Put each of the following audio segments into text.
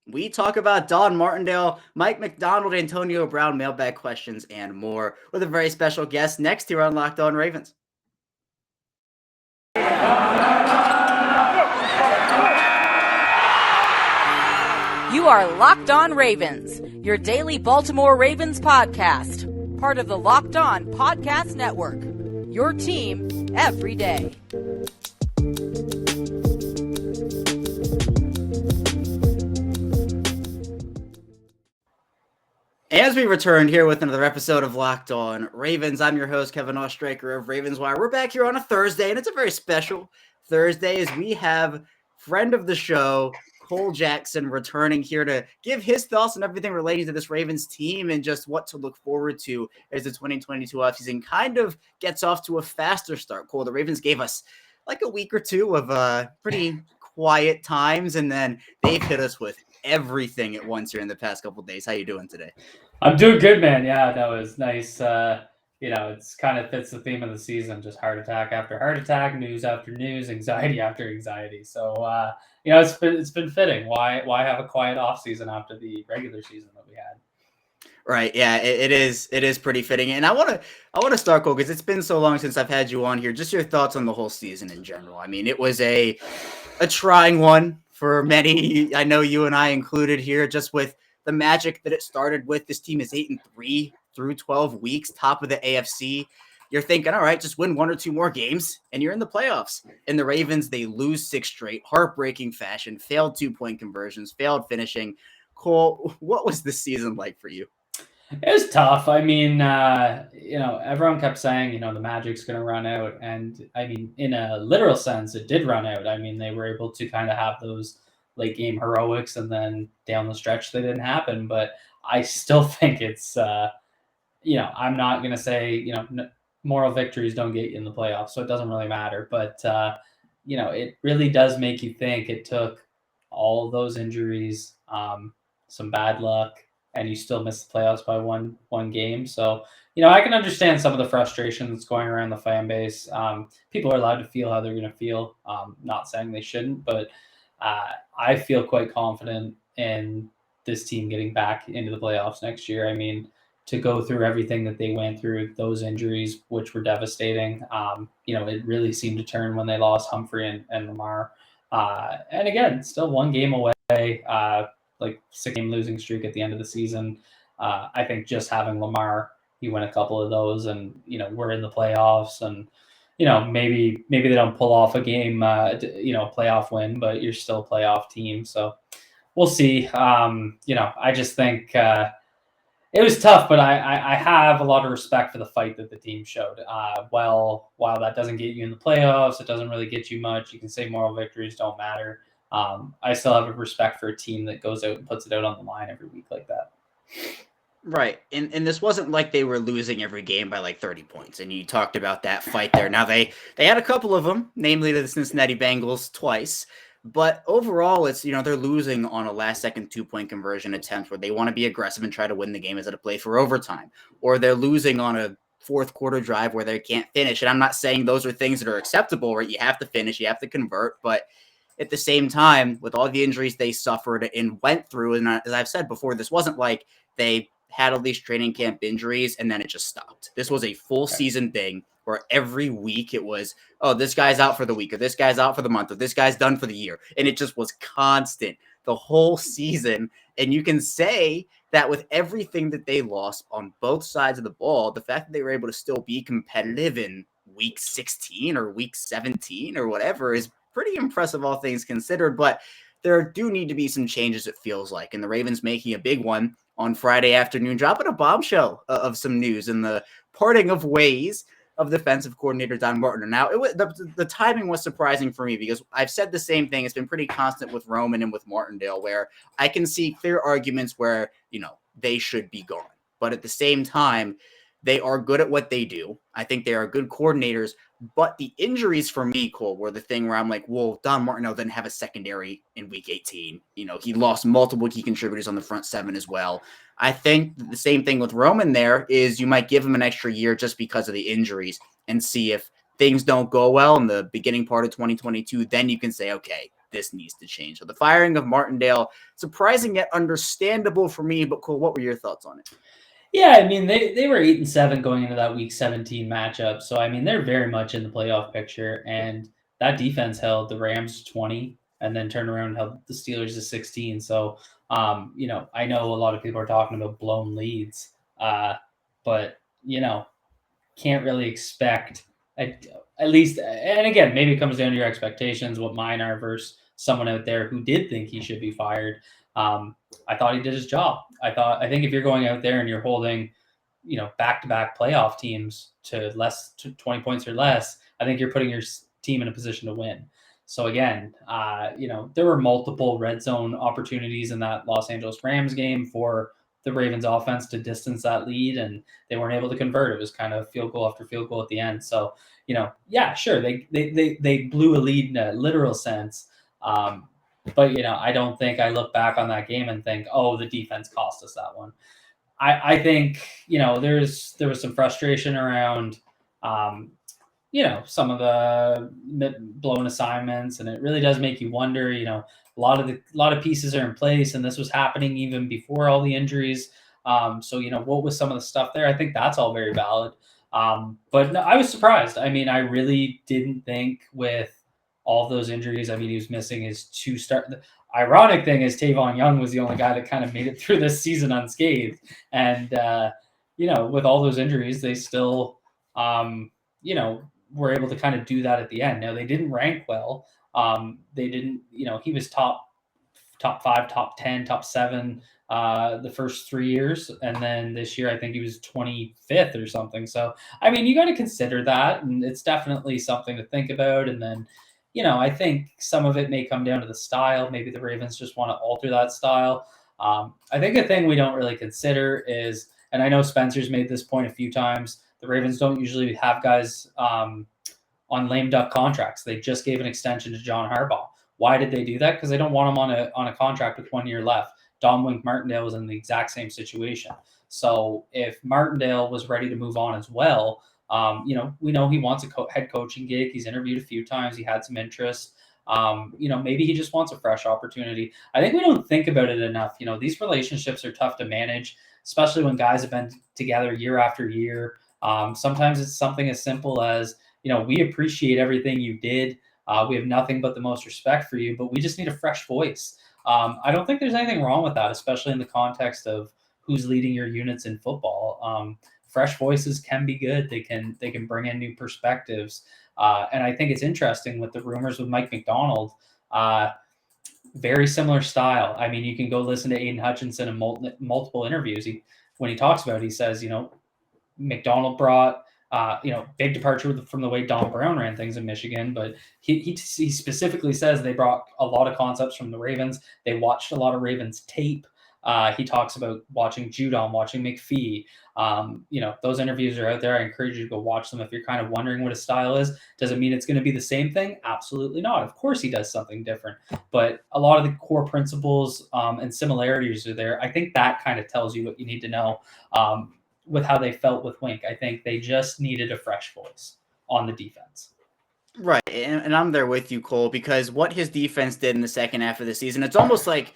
We talk about Don Martindale, Mike McDonald, Antonio Brown, mailbag questions, and more with a very special guest next here on Locked On Ravens. You are Locked On Ravens, your daily Baltimore Ravens podcast, part of the Locked On Podcast Network, your team every day. As we return here with another episode of Locked On Ravens, I'm your host, Kevin Ostraker of Ravens Wire. We're back here on a Thursday, and it's a very special Thursday as we have friend of the show, Cole Jackson, returning here to give his thoughts on everything relating to this Ravens team and just what to look forward to as the 2022 offseason kind of gets off to a faster start. Cole, the Ravens gave us like a week or two of pretty quiet times, and then they've hit us with everything at once here in the past couple of days. How you doing today? I'm doing good, man. Yeah, that was nice. It's kind of fits the theme of the season, just heart attack after heart attack, news after news, anxiety after anxiety. So, it's been fitting. Why have a quiet off season after the regular season that we had? Right. Yeah, it is pretty fitting. And I want to start, Cole, because it's been so long since I've had you on here. Just your thoughts on the whole season in general. I mean, it was a trying one for many. I know you and I included here, just with the magic that it started with. This team is 8-3 through 12 weeks, top of the AFC. You're thinking, all right, just win one or two more games and you're in the playoffs. And the Ravens, they lose 6 straight, heartbreaking fashion, failed 2-point conversions, failed finishing. Cole, what was this season like for you? It was tough. I mean, everyone kept saying, the magic's going to run out. And I mean, in a literal sense, it did run out. I mean, they were able to kind of have those late game heroics, and then down the stretch they didn't happen. But I still think it's, I'm not going to say, moral victories don't get you in the playoffs, so it doesn't really matter. But, it really does make you think. It took all of those injuries, some bad luck, and you still missed the playoffs by one game. So, I can understand some of the frustration that's going around the fan base. People are allowed to feel how they're going to feel. Not saying they shouldn't, but I feel quite confident in this team getting back into the playoffs next year. I mean, to go through everything that they went through, those injuries, which were devastating, it really seemed to turn when they lost Humphrey and Lamar. And again, still one game away, like 6-game losing streak at the end of the season. I think just having Lamar, you win a couple of those, and we're in the playoffs, and maybe they don't pull off a game, playoff win, but you're still a playoff team. So we'll see. I just think it was tough, but I have a lot of respect for the fight that the team showed. While that doesn't get you in the playoffs, it doesn't really get you much. You can say moral victories don't matter. I still have a respect for a team that goes out and puts it out on the line every week like that. Right. And this wasn't like they were losing every game by like 30 points. And you talked about that fight there. Now they had a couple of them, namely the Cincinnati Bengals twice. But overall, it's, they're losing on a last-second 2-point conversion attempt where they want to be aggressive and try to win the game instead of play for overtime. Or they're losing on a fourth-quarter drive where they can't finish. And I'm not saying those are things that are acceptable, right? You have to finish, you have to convert. But at the same time, with all the injuries they suffered and went through, and as I've said before, this wasn't like they had all these training camp injuries and then it just stopped. This was a full season thing where every week it was, oh, this guy's out for the week, or this guy's out for the month, or this guy's done for the year. And it just was constant the whole season. And you can say that with everything that they lost on both sides of the ball, the fact that they were able to still be competitive in week 16 or week 17 or whatever is pretty impressive, all things considered. But there do need to be some changes, it feels like. And the Ravens making a big one on Friday afternoon, dropping a bombshell of some news in the parting of ways of defensive coordinator Don Martin. Now, the timing was surprising for me because I've said the same thing. It's been pretty constant with Roman and with Martindale, where I can see clear arguments where, they should be gone. But at the same time, they are good at what they do. I think they are good coordinators. But the injuries for me, Cole, were the thing where I'm like, well, Don Martindale didn't have a secondary in week 18. He lost multiple key contributors on the front seven as well. I think the same thing with Roman there is you might give him an extra year just because of the injuries and see if things don't go well in the beginning part of 2022. Then you can say, okay, this needs to change. So the firing of Martindale, surprising yet understandable for me, but cool. What were your thoughts on it? Yeah, I mean, they were 8-7 going into that Week 17 matchup. So, I mean, they're very much in the playoff picture. And that defense held the Rams 20 and then turned around and held the Steelers to 16. So, I know a lot of people are talking about blown leads, but, can't really expect at least, and again, maybe it comes down to your expectations, what mine are versus someone out there who did think he should be fired. I thought he did his job. I think if you're going out there and you're holding, back-to-back playoff teams to 20 points or less, I think you're putting your team in a position to win. So again, there were multiple red zone opportunities in that Los Angeles Rams game for the Ravens offense to distance that lead, and they weren't able to convert. It was kind of field goal after field goal at the end. So, yeah, sure, they blew a lead in a literal sense. But I don't think I look back on that game and think, oh, the defense cost us that one. I think there was some frustration around some of the blown assignments, and it really does make you wonder. A lot of pieces are in place, and this was happening even before all the injuries. So what was some of the stuff there? I think that's all very valid. But no, I was surprised. I mean, I really didn't think with all those injuries. I mean, he was missing his two start. The ironic thing is Tavon Young was the only guy that kind of made it through this season unscathed. And, with all those injuries, they still, were able to kind of do that at the end. Now, they didn't rank well. They didn't, he was top 5, top 10, top 7 the first 3 years. And then this year, I think he was 25th or something. So, I mean, you got to consider that. And it's definitely something to think about. And then, I think some of it may come down to the style. Maybe the Ravens just want to alter that style. I think a thing we don't really consider is, and I know Spencer's made this point a few times, the Ravens don't usually have guys on lame duck contracts. They just gave an extension to John Harbaugh. Why did they do that? Because they don't want him on a contract with 1 year left. Dom Wink Martindale was in the exact same situation. So if Martindale was ready to move on as well, we know he wants a head coaching gig. He's interviewed a few times. He had some interest. Maybe he just wants a fresh opportunity. I think we don't think about it enough. These relationships are tough to manage, especially when guys have been together year after year. Sometimes it's something as simple as, we appreciate everything you did. We have nothing but the most respect for you, but we just need a fresh voice. I don't think there's anything wrong with that, especially in the context of who's leading your units in football. Fresh voices can be good. They can bring in new perspectives. And I think it's interesting with the rumors with Mike Macdonald, very similar style. I mean, you can go listen to Aiden Hutchinson in multiple interviews. When he talks about it, he says, Macdonald brought, big departure from the way Don Brown ran things in Michigan, but he specifically says they brought a lot of concepts from the Ravens. They watched a lot of Ravens tape. He talks about watching Judon, watching McPhee. Those interviews are out there. I encourage you to go watch them if you're kind of wondering what his style is. Does it mean it's going to be the same thing? Absolutely not. Of course he does something different, but a lot of the core principles and similarities are there. I think that kind of tells you what you need to know with how they felt with Wink. I think they just needed a fresh voice on the defense. Right, and I'm there with you, Cole, because what his defense did in the second half of the season, it's almost like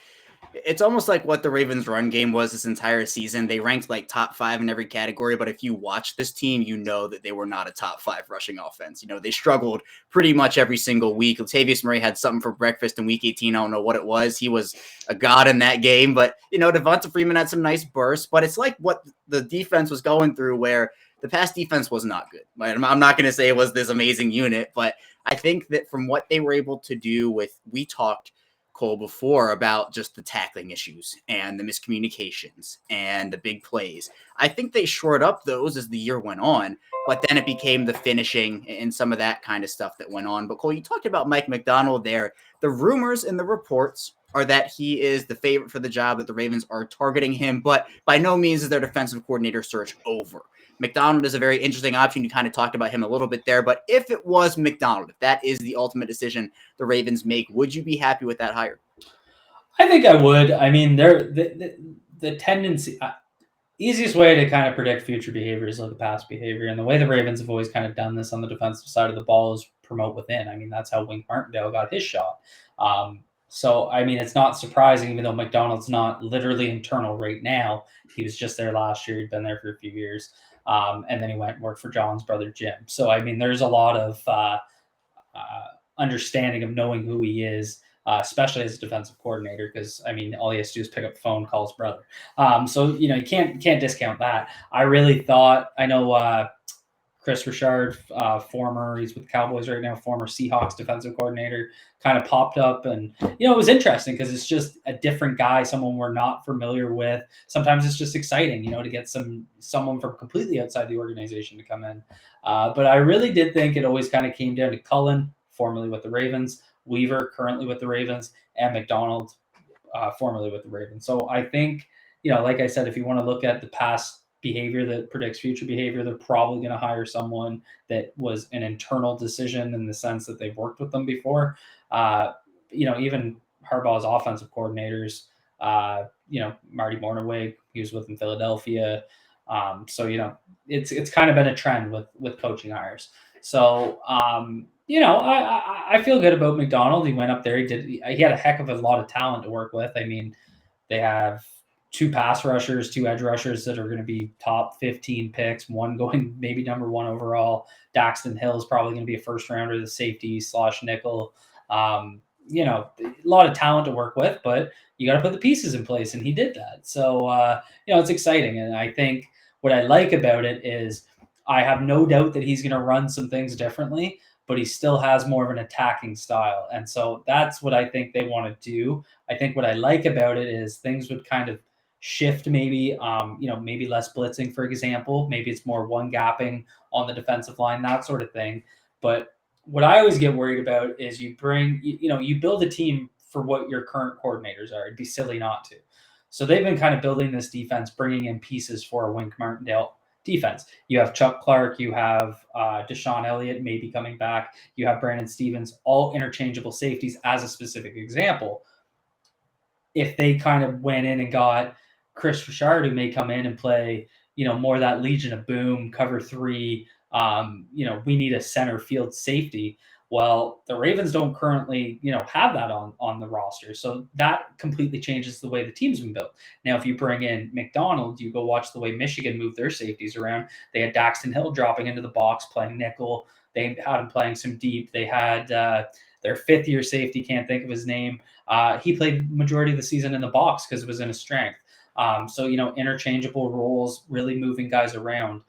what the Ravens' run game was this entire season. They ranked like top 5 in every category, but if you watch this team, you know that they were not a top 5 rushing offense. They struggled pretty much every single week. Latavius Murray had something for breakfast in week 18. I don't know what it was. He was a god in that game, but Devonta Freeman had some nice bursts, but it's like what the defense was going through where the pass defense was not good. I'm not going to say it was this amazing unit, but I think that from what they were able to do we talked, Cole, before about just the tackling issues and the miscommunications and the big plays. I think they shored up those as the year went on, but then it became the finishing and some of that kind of stuff that went on. But Cole, you talked about Mike Macdonald there. The rumors and the reports are that he is the favorite for the job, that the Ravens are targeting him, but by no means is their defensive coordinator search over. Macdonald is a very interesting option. You kind of talked about him a little bit there, but if it was Macdonald, if that is the ultimate decision the Ravens make, would you be happy with that hire? I think I would. I mean, the tendency, easiest way to kind of predict future behavior is look at past behavior. And the way the Ravens have always kind of done this on the defensive side of the ball is promote within. I mean, that's how Wink Martindale got his shot. So, I mean, it's not surprising, even though McDonald's not literally internal right now. He was just there last year. He'd been there for a few years. And then he went and worked for John's brother, Jim. So, I mean, there's a lot of understanding of knowing who he is, especially as a defensive coordinator, because, I mean, all he has to do is pick up the phone, call his brother. So, you know, you can't discount that. I really thought, I know Chris Richard, he's with the Cowboys right now, former Seahawks defensive coordinator, kind of popped up. And, you know, it was interesting because it's just a different guy, someone we're not familiar with. Sometimes it's just exciting, you know, to get someone from completely outside the organization to come in. But I really did think it always kind of came down to Cullen, formerly with the Ravens, Weaver, currently with the Ravens, and McDonald, formerly with the Ravens. So I think, you know, like I said, if you want to look at the past behavior that predicts future behavior, they're probably going to hire someone that was an internal decision in the sense that they've worked with them before. You know, even Harbaugh's offensive coordinators, you know, Marty Mornhinweg, he was with in Philadelphia. So, you know, it's kind of been a trend with coaching hires. So, you know, I feel good about McDonald. He went up there. He had a heck of a lot of talent to work with. I mean, they have 2 pass rushers, 2 edge rushers that are going to be top 15 picks, one going maybe number 1 overall. Daxton Hill is probably going to be a first rounder, the safety / nickel. You know, a lot of talent to work with, but you got to put the pieces in place, and he did that. So, you know, it's exciting. And I think what I like about it is I have no doubt that he's going to run some things differently, but he still has more of an attacking style. And so that's what I think they want to do. I think what I like about it is things would kind of shift maybe, you know, maybe less blitzing, for example. Maybe it's more one gapping on the defensive line, that sort of thing. But what I always get worried about is you build a team for what your current coordinators are. It'd be silly not to. So they've been kind of building this defense, bringing in pieces for a Wink Martindale defense. You have Chuck Clark, you have Deshaun Elliott maybe coming back, you have Brandon Stevens, all interchangeable safeties as a specific example. If they kind of went in and got Chris Richard, who may come in and play, you know, more that Legion of Boom, cover 3, you know, we need a center field safety. Well, the Ravens don't currently, you know, have that on the roster. So that completely changes the way the team's been built. Now, if you bring in McDonald, you go watch the way Michigan moved their safeties around. They had Daxton Hill dropping into the box, playing nickel. They had him playing some deep. They had their 5th-year safety, can't think of his name. He played majority of the season in the box because it was in his strength. So, you know, interchangeable roles, really moving guys around.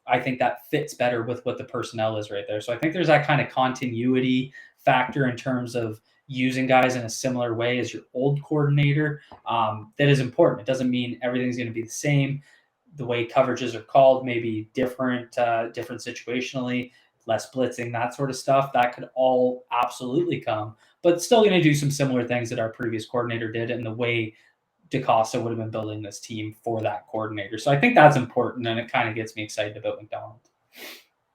I think that fits better with what the personnel is right there. So I think there's that kind of continuity factor in terms of using guys in a similar way as your old coordinator. That is important. It doesn't mean everything's going to be the same. The way coverages are called may be different situationally, less blitzing, that sort of stuff. That could all absolutely come, but still going to do some similar things that our previous coordinator did in the way DaCosta would have been building this team for that coordinator. So I think that's important, and it kind of gets me excited about McDonald.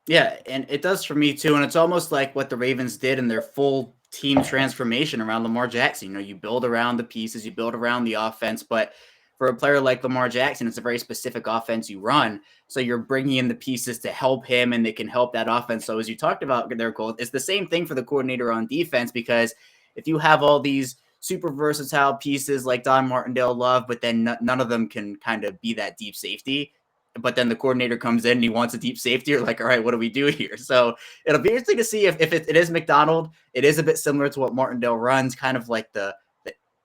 Yeah, and it does for me too. And it's almost like what the Ravens did in their full team transformation around Lamar Jackson. You know, you build around the pieces, you build around the offense, but for a player like Lamar Jackson, it's a very specific offense you run. So you're bringing in the pieces to help him, and they can help that offense. So as you talked about there, Cole, it's the same thing for the coordinator on defense, because if you have all these super versatile pieces like Don Martindale Love, but then none of them can kind of be that deep safety, but then the coordinator comes in and he wants a deep safety, you're like, all right, what do we do here? So it'll be interesting to see if it is McDonald. It is a bit similar to what Martindale runs, kind of like the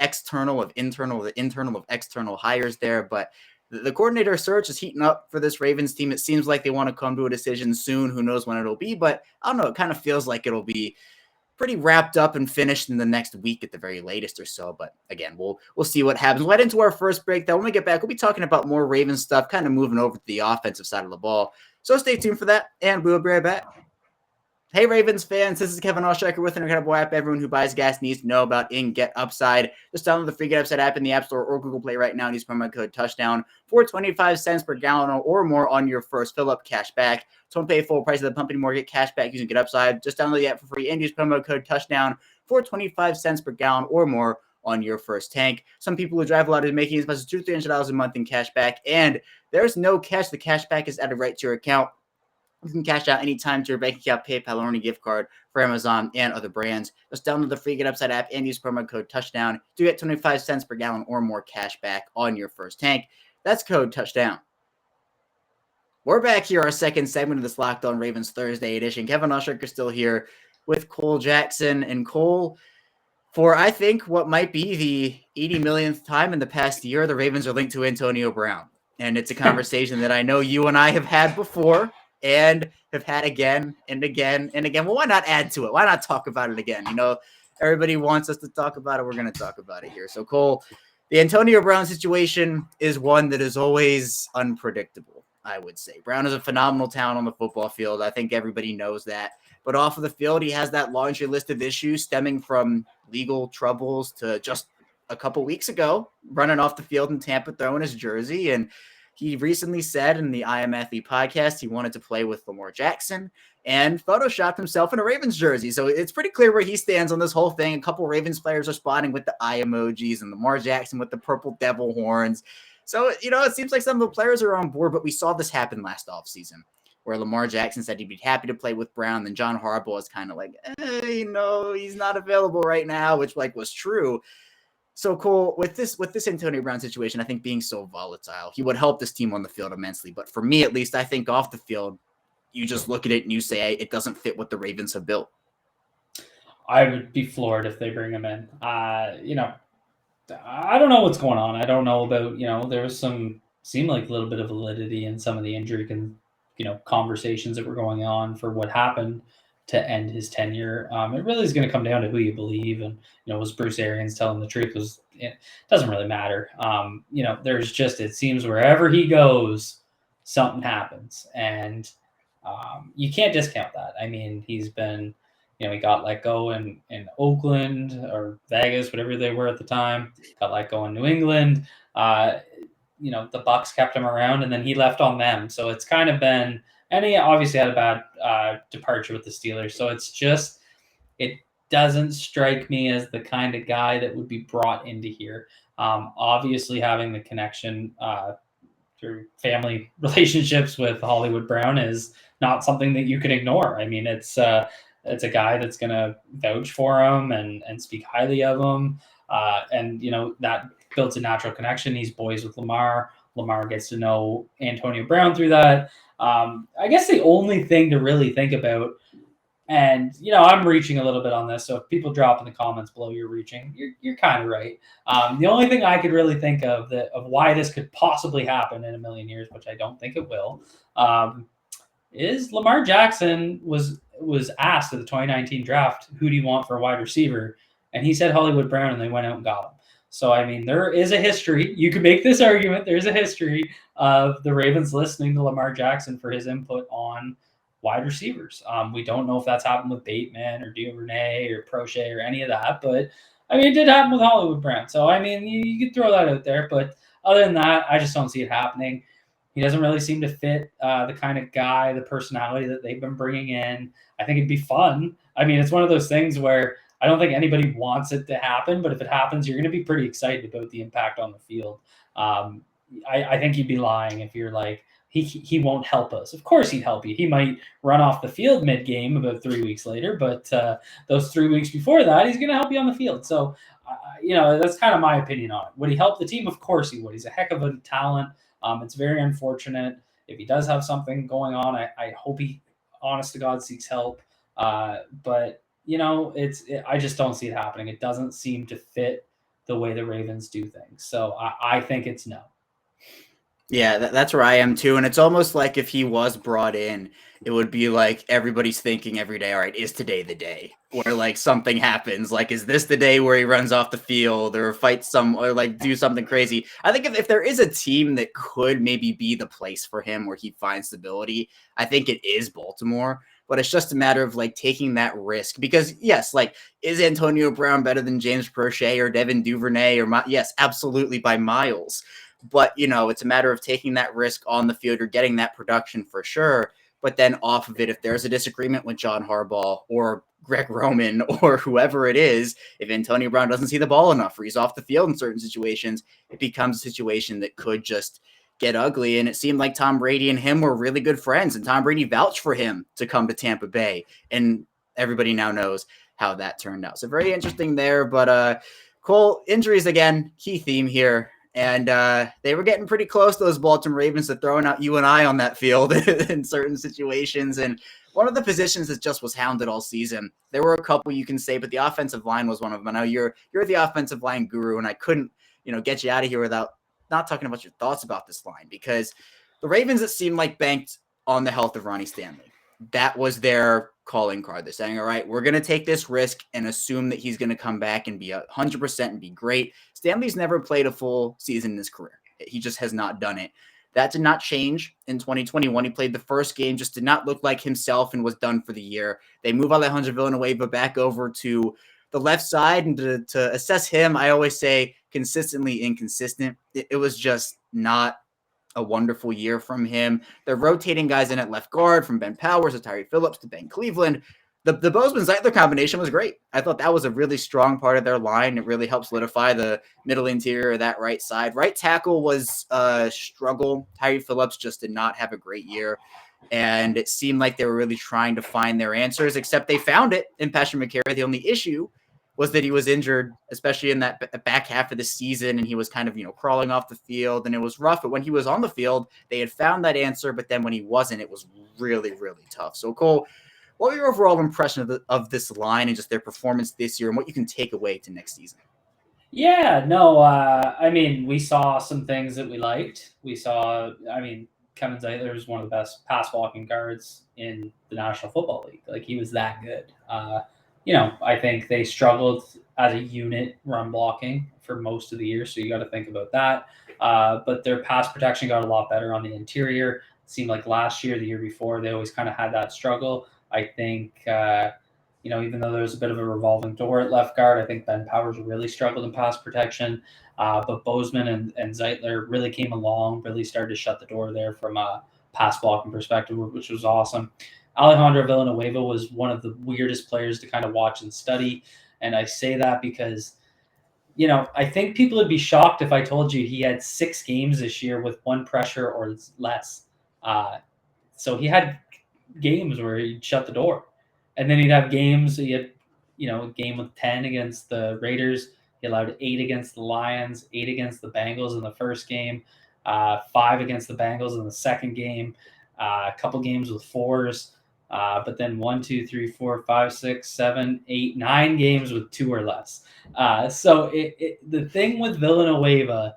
external of internal, the internal of external hires there. But the coordinator search is heating up for this Ravens team. It seems like they want to come to a decision soon. Who knows when it'll be, but I don't know. It kind of feels like it'll be pretty wrapped up and finished in the next week at the very latest or so. But again, we'll see what happens. We'll head into our first break. Then when we get back, we'll be talking about more Ravens stuff, kind of moving over to the offensive side of the ball. So stay tuned for that, and we'll be right back. Hey, Ravens fans, this is Kevin Allstriker with an incredible app everyone who buys gas needs to know about in Get Upside. Just download the free Get Upside app in the App Store or Google Play right now and use promo code TOUCHDOWN for 25 cents per gallon or more on your first fill-up, cash back. Don't pay full price of the pump anymore. Get cash back using Get Upside. Just download the app for free and use promo code TOUCHDOWN for 25 cents per gallon or more on your first tank. Some people who drive a lot are making as much as $200-$300 a month in cash back, and there's no catch. The cash back is added right to your account You can cash out anytime to your bank account, PayPal, or any gift card for Amazon and other brands. Just download the free Get Upside app and use promo code Touchdown to get 25 cents per gallon or more cash back on your first tank. That's code Touchdown. We're back here, our second segment of this Locked On Ravens Thursday edition. Kevin Osherick is still here with Cole Jackson. And Cole, for I think what might be the 80 millionth time in the past year, the Ravens are linked to Antonio Brown. And it's a conversation that I know you and I have had before and have had again and again and again. Well, why not add to it? Why not talk about it again? You know, everybody wants us to talk about it. We're going to talk about it here. So, Cole, the Antonio Brown situation is one that is always unpredictable, I would say. Brown is a phenomenal talent on the football field. I think everybody knows that. But off of the field, he has that laundry list of issues stemming from legal troubles to just a couple weeks ago, running off the field in Tampa, throwing his jersey. And he recently said in the I Am Athlete podcast he wanted to play with Lamar Jackson and photoshopped himself in a Ravens jersey. So it's pretty clear where he stands on this whole thing. A couple Ravens players are spotting with the eye emojis and Lamar Jackson with the purple devil horns. So, you know, it seems like some of the players are on board, but we saw this happen last offseason where Lamar Jackson said he'd be happy to play with Brown. Then John Harbaugh is kind of like, you know, he's not available right now, which like was true. So Cole, with this Antonio Brown situation, I think being so volatile, he would help this team on the field immensely. But for me, at least, I think off the field, you just look at it and you say it doesn't fit what the Ravens have built. I would be floored if they bring him in. You know, I don't know what's going on. I don't know about, you know, there was seemed like a little bit of validity in some of the injury conversations that were going on for what happened to end his tenure. It really is going to come down to who you believe. And, you know, was Bruce Arians telling the truth? It doesn't really matter. You know, it seems wherever he goes, something happens. And you can't discount that. I mean, he's been, you know, he got let go in Oakland or Vegas, whatever they were at the time, got let go in New England. You know, the Bucks kept him around and then he left on them. So it's kind of been, and he obviously had a bad departure with the Steelers. So it doesn't strike me as the kind of guy that would be brought into here. Obviously having the connection through family relationships with Hollywood Brown is not something that you can ignore. I mean, it's a guy that's going to vouch for him and speak highly of him. And, you know, that builds a natural connection. He's boys with Lamar. Lamar gets to know Antonio Brown through that. I guess the only thing to really think about, and, you know, I'm reaching a little bit on this, so if people drop in the comments below you're reaching, you're kind of right. The only thing I could really think of why this could possibly happen in a million years, which I don't think it will, is Lamar Jackson was asked at the 2019 draft, who do you want for a wide receiver? And he said Hollywood Brown, and they went out and got him. So, I mean, there is a history. You can make this argument. There's a history of the Ravens listening to Lamar Jackson for his input on wide receivers. We don't know if that's happened with Bateman or Duvernay or Prochet or any of that. But, I mean, it did happen with Hollywood Brown. So, I mean, you could throw that out there. But other than that, I just don't see it happening. He doesn't really seem to fit the kind of guy, the personality that they've been bringing in. I think it'd be fun. I mean, it's one of those things where I don't think anybody wants it to happen, but if it happens, you're going to be pretty excited about the impact on the field. I think you'd be lying if you're like, he won't help us. Of course he'd help you. He might run off the field mid-game about 3 weeks later, but those 3 weeks before that, he's going to help you on the field. So, you know, that's kind of my opinion on it. Would he help the team? Of course he would. He's a heck of a talent. It's very unfortunate. If he does have something going on, I hope he, honest to God, seeks help. But, you know, I just don't see it happening. It doesn't seem to fit the way the Ravens do things. So I think it's no. Yeah, that's where I am too. And it's almost like if he was brought in, it would be like everybody's thinking every day, all right, is today the day where like something happens? Like, is this the day where he runs off the field or fights or like do something crazy? I think if there is a team that could maybe be the place for him where he finds stability, I think it is Baltimore. But it's just a matter of like taking that risk because yes, like is Antonio Brown better than James Prochet or Devin Duvernay yes, absolutely by miles. But, you know, it's a matter of taking that risk on the field or getting that production for sure. But then off of it, if there's a disagreement with John Harbaugh or Greg Roman or whoever it is, if Antonio Brown doesn't see the ball enough or he's off the field in certain situations, it becomes a situation that could just get ugly. And it seemed like Tom Brady and him were really good friends, and Tom Brady vouched for him to come to Tampa Bay. And everybody now knows how that turned out. So very interesting there. But Cole, injuries again, key theme here. And they were getting pretty close, those Baltimore Ravens, to throwing out you and I on that field in certain situations. And one of the positions that just was hounded all season. There were a couple you can say, but the offensive line was one of them. I know you're the offensive line guru, and I couldn't, get you out of here without not talking about your thoughts about this line, because the Ravens, it seemed like, banked on the health of Ronnie Stanley. That was their calling card. They're saying, all right, we're going to take this risk and assume that he's going to come back and be 100% and be great. Stanley's never played a full season in his career. He just has not done it. That did not change in 2021. He played the first game, just did not look like himself, and was done for the year. They move Alejandro Villanueva back over to the left side, and to assess him, I always say consistently inconsistent. It was just not a wonderful year from him. They're rotating guys in at left guard, from Ben Powers to Tyree Phillips to Ben Cleveland. The Bozeman-Zeitler combination was great. I thought that was a really strong part of their line. It really helped solidify the middle interior of that right side. Right tackle was a struggle. Tyree Phillips just did not have a great year. And it seemed like they were really trying to find their answers, except they found it in Patrick McCary. The only issue was that he was injured, especially in that back half of the season, and he was kind of, crawling off the field, and it was rough. But when he was on the field, they had found that answer, but then when he wasn't, it was really, really tough. So, Cole, what were your overall impression of this line and just their performance this year, and what you can take away to next season? Yeah, no, I mean, we saw some things that we liked. Kevin Zeitler is one of the best pass blocking guards in the National Football League. Like, he was that good. I think they struggled as a unit run blocking for most of the year, so you got to think about that. But their pass protection got a lot better on the interior. It seemed like last year, the year before, they always kind of had that struggle. I think, even though there was a bit of a revolving door at left guard, I think Ben Powers really struggled in pass protection. But Bozeman and Zeitler really came along, really started to shut the door there from a pass blocking perspective, which was awesome. Alejandro Villanueva was one of the weirdest players to kind of watch and study. And I say that because, I think people would be shocked if I told you he had 6 games this year with 1 pressure or less. So he had games where he'd shut the door. And then he'd have games, he had, a game with 10 against the Raiders. He allowed 8 against the Lions, 8 against the Bengals in the first game, 5 against the Bengals in the second game, a couple games with 4s. But then 1, 2, 3, 4, 5, 6, 7, 8, 9 games with 2 or less. So the thing with Villanueva,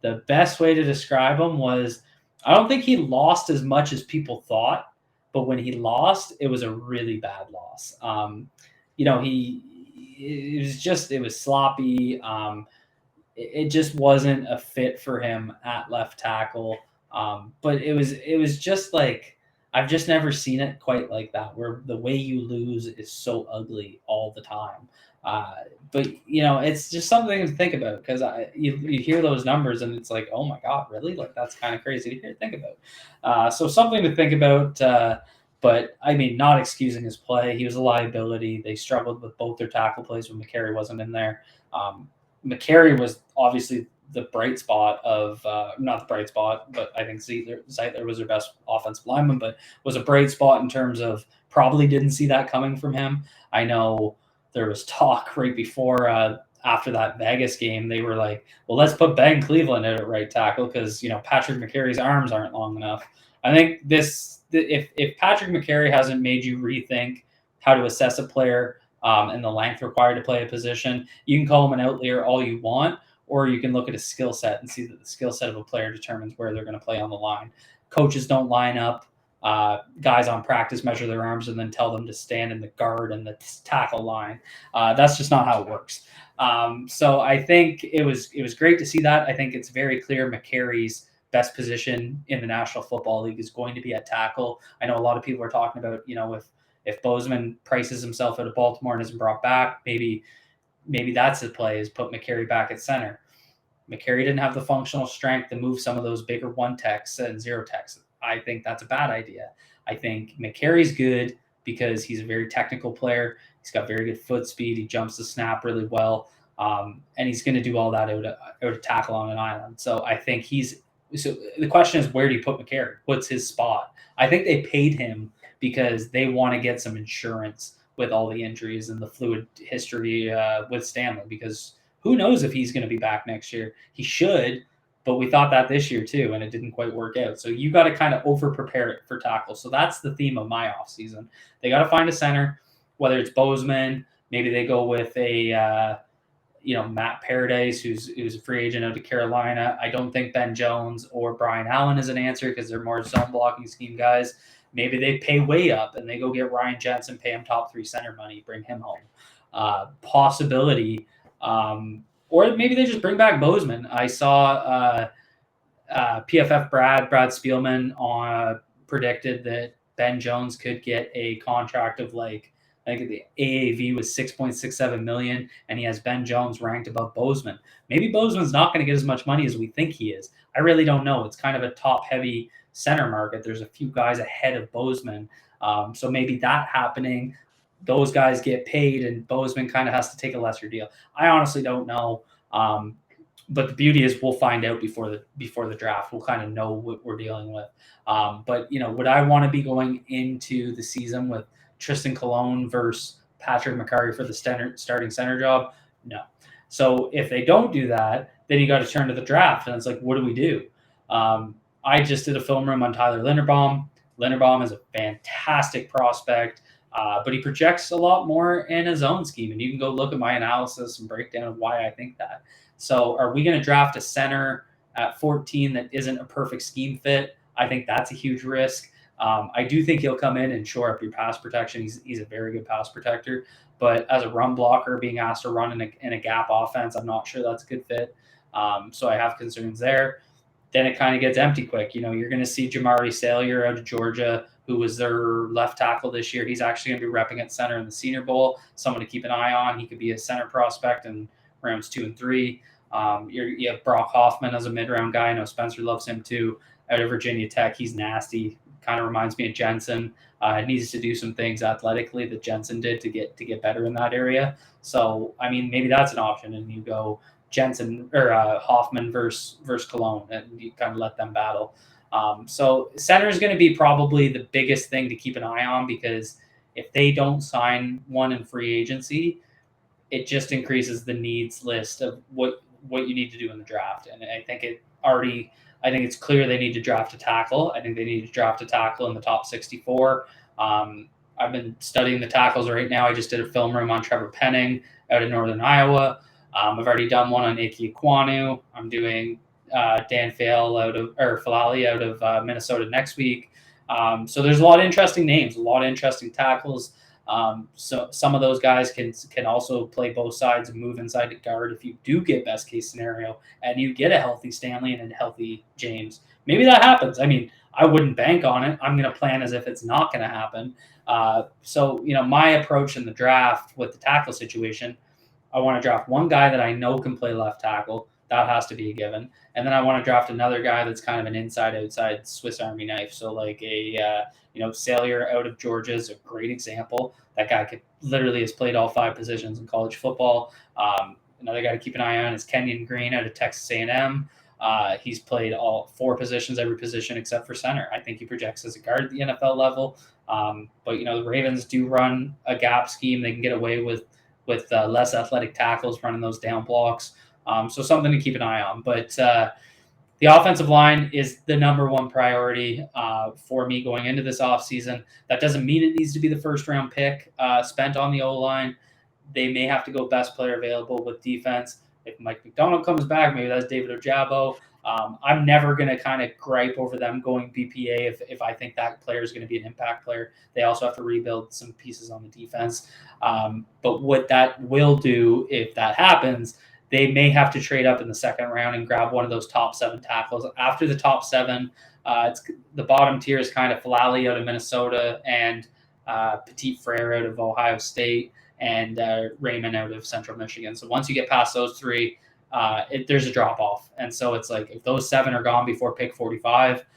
the best way to describe him was, I don't think he lost as much as people thought, but when he lost, it was a really bad loss. It was sloppy. It just wasn't a fit for him at left tackle. But it was just like, I've just never seen it quite like that, where the way you lose is so ugly all the time. But it's just something to think about, because you hear those numbers and it's like, oh my God, really? Like, that's kind of crazy to think about. So something to think about. But I mean, not excusing his play. He was a liability. They struggled with both their tackle plays when McCary wasn't in there. McCary was obviously the bright spot of not the bright spot, but I think Zeitler was their best offensive lineman, but was a bright spot in terms of probably didn't see that coming from him. I know there was talk right before after that Vegas game, they were like, well, let's put Ben Cleveland at right tackle because Patrick McCary's arms aren't long enough. I think if Patrick McCary hasn't made you rethink how to assess a player and the length required to play a position, you can call him an outlier all you want, or you can look at his skill set and see that the skill set of a player determines where they're going to play on the line. Coaches don't line up guys on practice, measure their arms, and then tell them to stand in the guard and the tackle line. That's just not how it works. So I think it was great to see that. I think it's very clear McCary's best position in the National Football League is going to be at tackle. I know a lot of people are talking about, if Bozeman prices himself out of Baltimore and isn't brought back, maybe that's the play, is put McCary back at center. McCary didn't have the functional strength to move some of those bigger 1-techs and 0-techs. I think that's a bad idea. I think McCary's good because he's a very technical player. He's got very good foot speed. He jumps the snap really well. And he's going to do all that out of tackle on an island. So I think he's So the question is, where do you put McCarron? What's his spot? I think they paid him because they want to get some insurance with all the injuries and the fluid history with Stanley, because who knows if he's going to be back next year. He should, but we thought that this year too, and it didn't quite work out. So you got to kind of over-prepare it for tackle. So that's the theme of my offseason. They got to find a center, whether it's Bozeman, maybe they go with a Matt Paradise, who's a free agent out of Carolina. I don't think Ben Jones or Brian Allen is an answer because they're more zone blocking scheme guys. Maybe they pay way up and they go get Ryan Jensen, pay him top 3 center money, bring him home. Possibility. Or maybe they just bring back Bozeman. I saw PFF Brad Spielman predicted that Ben Jones could get a contract of like, I think the AAV was 6.67 million, and he has Ben Jones ranked above Bozeman. Maybe Bozeman's not going to get as much money as we think he is. I really don't know. It's kind of a top-heavy center market. There's a few guys ahead of Bozeman. So maybe that happening, those guys get paid, and Bozeman kind of has to take a lesser deal. I honestly don't know. But the beauty is we'll find out before the draft. We'll kind of know what we're dealing with. But would I want to be going into the season with Tristan Colon versus Patrick McCarry for the starting center job? No. So if they don't do that, then you got to turn to the draft, and it's like, what do we do? I just did a film room on Tyler Linderbaum. Linderbaum is a fantastic prospect, but he projects a lot more in his own scheme, and you can go look at my analysis and breakdown of why I think that. So are we going to draft a center at 14 that isn't a perfect scheme fit? I think that's a huge risk. I do think he'll come in and shore up your pass protection. He's a very good pass protector, but as a run blocker, being asked to run in a gap offense, I'm not sure that's a good fit. So I have concerns there. Then it kind of gets empty quick. You're going to see Jamari Salyer out of Georgia, who was their left tackle this year. He's actually going to be repping at center in the Senior Bowl. Someone to keep an eye on. He could be a center prospect in rounds 2 and 3. You have Brock Hoffman as a mid-round guy. I know Spencer loves him too. Out of Virginia Tech, he's nasty. Kind of reminds me of Jensen. Needs to do some things athletically that Jensen did to get better in that area. So maybe that's an option, and you go Jensen or Hoffman versus Cologne, and you kind of let them battle. So center is going to be probably the biggest thing to keep an eye on, because if they don't sign one in free agency, it just increases the needs list of what you need to do in the draft. And I think it's clear they need to draft a tackle. I think they need to draft a tackle in the top 64. I've been studying the tackles right now. I just did a film room on Trevor Penning out of Northern Iowa. I've already done one on Ike Ekwonu. I'm doing Dan Falali out of Minnesota next week. So there's a lot of interesting names, a lot of interesting tackles. So some of those guys can also play both sides and move inside the guard if you do get best case scenario and you get a healthy Stanley and a healthy James. Maybe that happens. I wouldn't bank on it. I'm going to plan as if it's not going to happen. So my approach in the draft with the tackle situation, I want to draft one guy that I know can play left tackle. That has to be a given. And then I want to draft another guy that's kind of an inside-outside Swiss Army knife. So like a Salyer out of Georgia is a great example. That guy literally has played all 5 positions in college football. Another guy to keep an eye on is Kenyon Green out of Texas A&M. He's played all 4 positions, every position except for center. I think he projects as a guard at the NFL level. But the Ravens do run a gap scheme. They can get away with less athletic tackles running those down blocks. So something to keep an eye on. But the offensive line is the number one priority for me going into this offseason. That doesn't mean it needs to be the first-round pick spent on the O-line. They may have to go best player available with defense. If Mike McDonald comes back, maybe that's David Ojabo. I'm never going to kind of gripe over them going BPA if I think that player is going to be an impact player. They also have to rebuild some pieces on the defense. But what that will do, if that happens, they may have to trade up in the second round and grab one of those top 7 tackles. After the top 7, it's the bottom tier is kind of Falali out of Minnesota and Petit Frere out of Ohio State and Raymond out of Central Michigan. So once you get past those 3, there's a drop off. And so it's like if those 7 are gone before pick 45,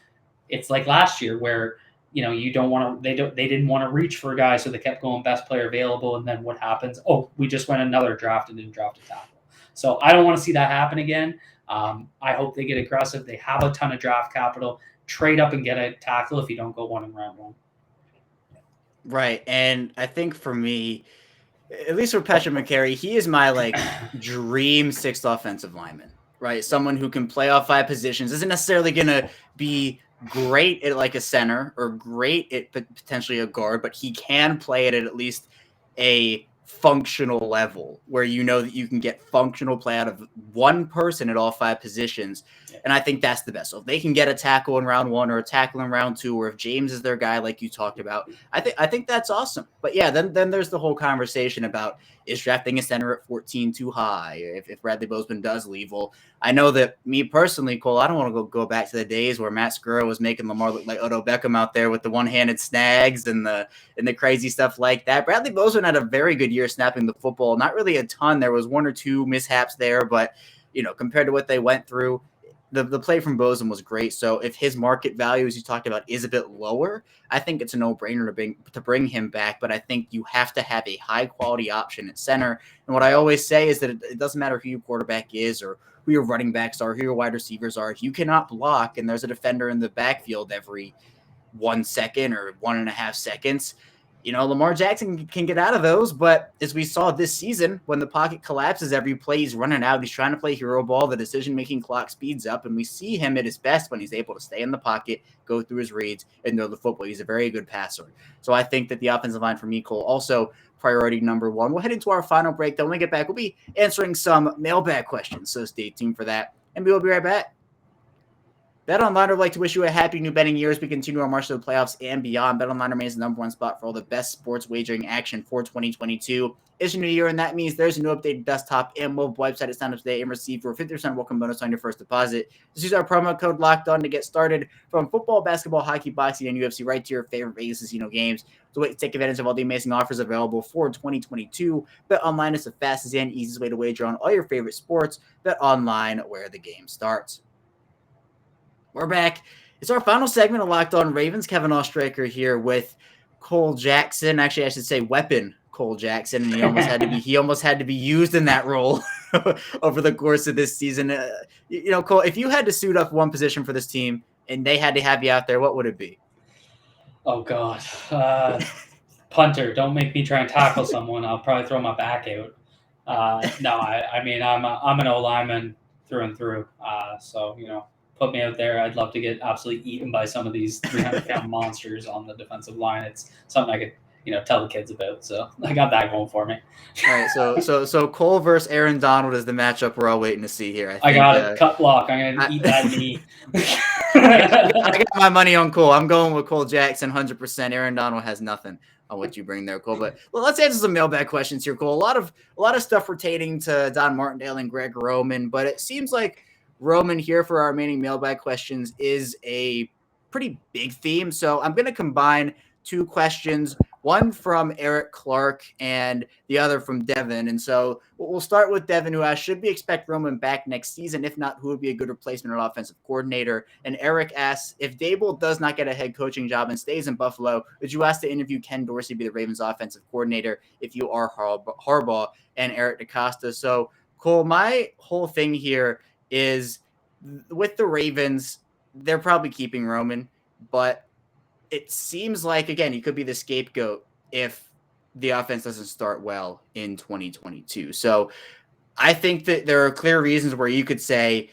it's like last year where you don't want to. They didn't want to reach for a guy, so they kept going best player available. And then what happens? Oh, we just went another draft and didn't draft a tackle. So I don't want to see that happen again. I hope they get aggressive. They have a ton of draft capital. Trade up and get a tackle if you don't go one in round one. Right. And I think for me, at least for Patrick McCary, he is my like dream sixth offensive lineman, right? Someone who can play off 5 positions, isn't necessarily going to be great at like a center or great at potentially a guard, but he can play it at least a functional level where you know that you can get functional play out of one person at all 5 positions. And I think that's the best. So if they can get a tackle in round 1 or a tackle in round 2, or if James is their guy, like you talked about, I think that's awesome. But yeah, then there's the whole conversation about, is drafting a center at 14 too high? If Bradley Bozeman does leave, well, I know that me personally, Cole, I don't want to go back to the days where Matt Skura was making Lamar look like Odell Beckham out there with the one-handed snags and the crazy stuff like that. Bradley Bozeman had a very good year snapping the football. Not really a ton. There was 1 or 2 mishaps there, but compared to what they went through, the play from Bozeman was great. So if his market value, as you talked about, is a bit lower, I think it's a no-brainer to bring him back. But I think you have to have a high-quality option at center. And what I always say is that it doesn't matter who your quarterback is or who your running backs are, who your wide receivers are. If you cannot block and there's a defender in the backfield every 1 second or 1.5 seconds, Lamar Jackson can get out of those. But as we saw this season, when the pocket collapses, every play he's running out, he's trying to play hero ball, the decision-making clock speeds up, and we see him at his best when he's able to stay in the pocket, go through his reads, and know the football. He's a very good passer. So I think that the offensive line for me, Cole, also priority number 1. We'll head into our final break. Then when we get back, we'll be answering some mailbag questions, so stay tuned for that, and we will be right back. BetOnline would like to wish you a happy new betting year as we continue our march to the playoffs and beyond. BetOnline remains the number 1 spot for all the best sports wagering action for 2022. It's a new year, and that means there's a new updated desktop and mobile website to sign up today and receive your 50% welcome bonus on your first deposit. Just use our promo code LOCKEDON to get started. From football, basketball, hockey, boxing, and UFC, right to your favorite Vegas casino games. So wait to take advantage of all the amazing offers available for 2022. BetOnline is the fastest and easiest way to wager on all your favorite sports. BetOnline, where the game starts. We're back. It's our final segment of Locked On Ravens. Kevin Ostraker here with Cole Jackson. Actually, I should say Weapon Cole Jackson. And he almost had to be used in that role over the course of this season. Cole, if you had to suit up one position for this team and they had to have you out there, what would it be? Oh God, punter. Don't make me try and tackle someone. I'll probably throw my back out. I mean, I'm an O lineman through and through. So put me out there. I'd love to get absolutely eaten by some of these 300-pound monsters on the defensive line. It's something I could, tell the kids about. So I got that going for me. All right. So Cole versus Aaron Donald is the matchup we're all waiting to see here. I got it. Cut block. I'm going to eat that knee. I got my money on Cole. I'm going with Cole Jackson 100%. Aaron Donald has nothing on what you bring there, Cole. But let's answer some mailbag questions here, Cole. A lot of stuff pertaining to Don Martindale and Greg Roman, but it seems like Roman here for our remaining mailbag questions is a pretty big theme. So I'm going to combine 2 questions, one from Eric Clark and the other from Devin. And so we'll start with Devin, who asked, should we expect Roman back next season? If not, who would be a good replacement or offensive coordinator? And Eric asks, if Dable does not get a head coaching job and stays in Buffalo, would you ask to interview Ken Dorsey to be the Ravens offensive coordinator if you are Harbaugh? And Eric DaCosta. So Cole, my whole thing here is with the Ravens, they're probably keeping Roman, but it seems like, again, he could be the scapegoat if the offense doesn't start well in 2022. So I think that there are clear reasons where you could say